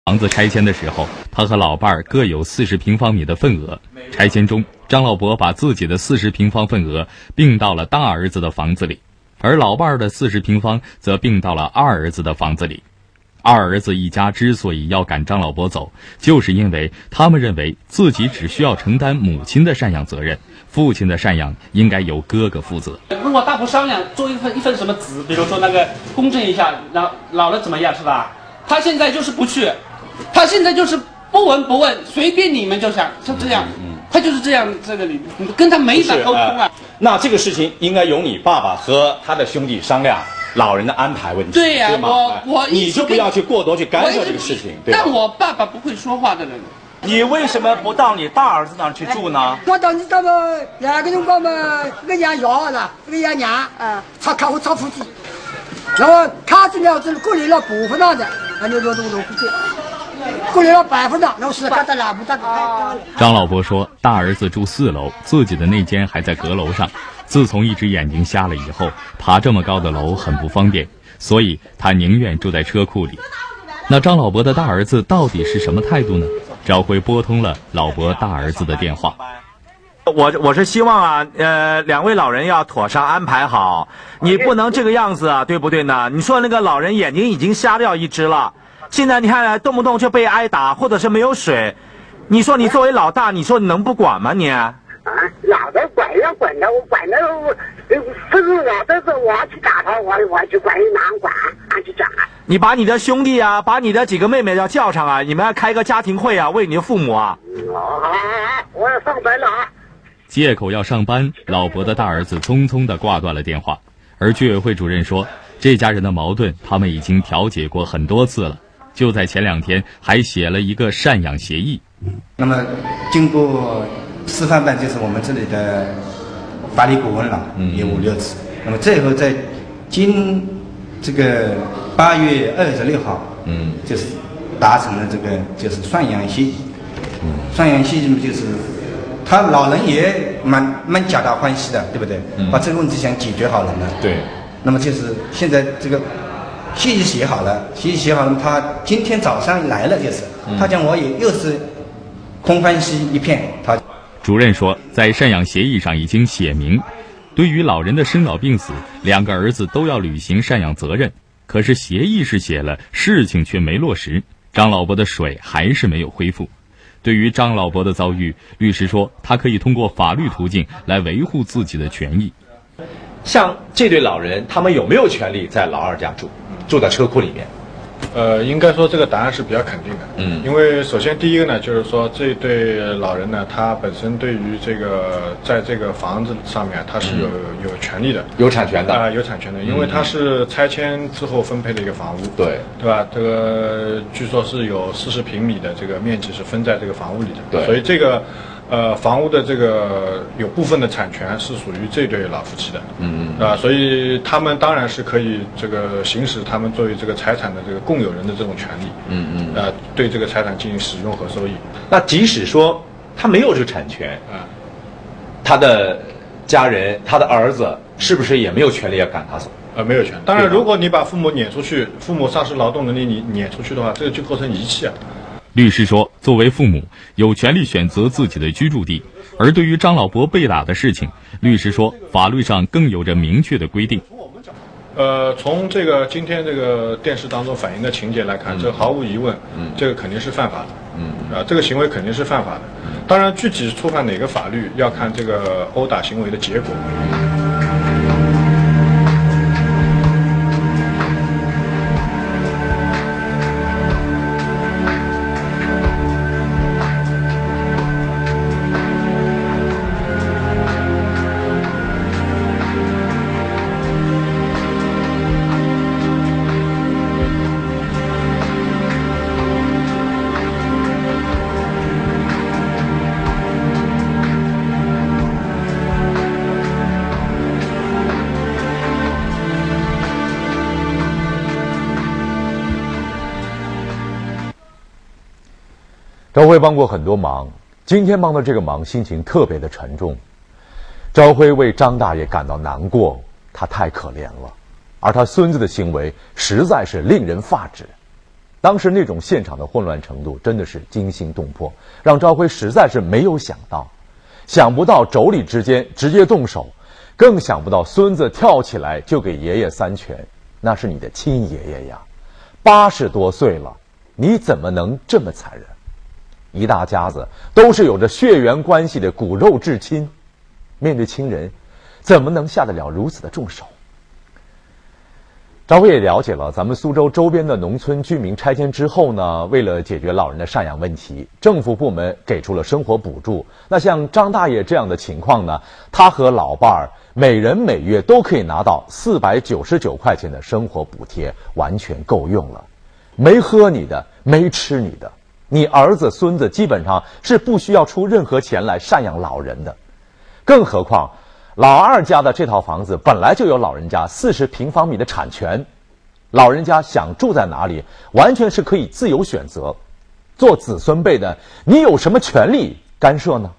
房子拆迁的时候，他和老伴儿各有40平方米的份额。拆迁中，张老伯把自己的40平方份额并到了大儿子的房子里，而老伴儿的40平方则并到了二儿子的房子里。二儿子一家之所以要赶张老伯走，就是因为他们认为自己只需要承担母亲的赡养责任，父亲的赡养应该由哥哥负责。如果大不商量，做一份什么纸，比如说那个公证一下，老了怎么样，是吧？他现在就是不去，他现在就是不闻不问，随便你们就想就这样，他就是这样，这个你跟他没法沟通啊。那这个事情应该由你爸爸和他的兄弟商量老人的安排问题。对呀，你就不要去过多去干涉这个事情。但我爸爸不会说话的人。你为什么不到你大儿子那儿去住呢？我到你到了那个辰光嘛，这个养药了，这个养娘，炒客户炒夫妻，然后他这样子过来了部分上的，那就过来了100分的，那是干的拉不得。张老伯说，大儿子住4楼，自己的那间还在阁楼上。自从一只眼睛瞎了以后，爬这么高的楼很不方便，所以他宁愿住在车库里。那张老伯的大儿子到底是什么态度呢？赵辉拨通了老伯大儿子的电话。我是希望啊，两位老人要妥善安排好，你不能这个样子啊，对不对呢？你说那个老人眼睛已经瞎掉一只了，现在你看动不动就被挨打，或者是没有水，你说你作为老大，你说你能不管吗你？老的管要管的，我管的，不是我的事，我去打他，我去管，哪管？俺去讲啊。你把你的兄弟啊，把你的几个妹妹要叫上啊，你们要开个家庭会啊，为你的父母啊。好，我要上班了啊。借口要上班，老伯的大儿子匆匆地挂断了电话。而居委会主任说，这家人的矛盾他们已经调解过很多次了，就在前2天还写了一个赡养协议。那么经过示范办，就是我们这里的法律顾问了，也5、6次。那么最后在这个8月26号，就是达成了这个就是赡养协议。赡养协议就是他老人也蛮皆大欢喜的，对不对？把这个问题想解决好了呢。对。那么就是现在这个协议写好了，他今天早上来了，就是他讲我也又是空欢喜一片。主任说，在赡养协议上已经写明，对于老人的生老病死，2个儿子都要履行赡养责任。可是协议是写了，事情却没落实，张老伯的水还是没有恢复。对于张老伯的遭遇，律师说他可以通过法律途径来维护自己的权益。像这对老人，他们有没有权利在老二家住在车库里面？应该说这个答案是比较肯定的。因为首先第一个呢，就是说这对老人呢，他本身对于这个在这个房子上面他是有权利的，有产权的有产权的，因为他是拆迁之后分配的一个房屋，对吧？这个据说是有40平米的这个面积是分在这个房屋里的，对，所以这个房屋的这个有部分的产权是属于这对老夫妻的，所以他们当然是可以这个行使他们作为这个财产的这个共有人的这种权利，对这个财产进行使用和收益。那即使说他没有这个产权，他的家人，他的儿子是不是也没有权利要赶他走？没有权。当然，如果你把父母撵出去，父母丧失劳动能力，你撵出去的话，这个就构成遗弃啊。律师说，作为父母有权利选择自己的居住地，而对于张老伯被打的事情，律师说法律上更有着明确的规定。从这个今天这个电视当中反映的情节来看，这毫无疑问，这个肯定是犯法的，这个行为肯定是犯法的。当然，具体触犯哪个法律，要看这个殴打行为的结果。朝晖帮过很多忙，今天帮的这个忙心情特别的沉重。朝晖为张大爷感到难过，他太可怜了，而他孙子的行为实在是令人发指。当时那种现场的混乱程度真的是惊心动魄，让赵辉实在是没有想不到妯娌之间直接动手，更想不到孙子跳起来就给爷爷3拳，那是你的亲爷爷呀，80多岁了，你怎么能这么残忍？一大家子都是有着血缘关系的骨肉至亲，面对亲人，怎么能下得了如此的重手？赵辉也了解了咱们苏州周边的农村居民拆迁之后呢，为了解决老人的赡养问题，政府部门给出了生活补助。那像张大爷这样的情况呢，他和老伴儿每人每月都可以拿到499块钱的生活补贴，完全够用了。没喝你的，没吃你的，你儿子孙子基本上是不需要出任何钱来赡养老人的。更何况老二家的这套房子本来就有老人家40平方米的产权，老人家想住在哪里完全是可以自由选择，做子孙辈的你有什么权利干涉呢？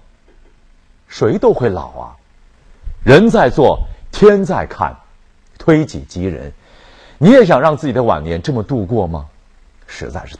谁都会老啊，人在做天在看，推己及人，你也想让自己的晚年这么度过吗？实在是太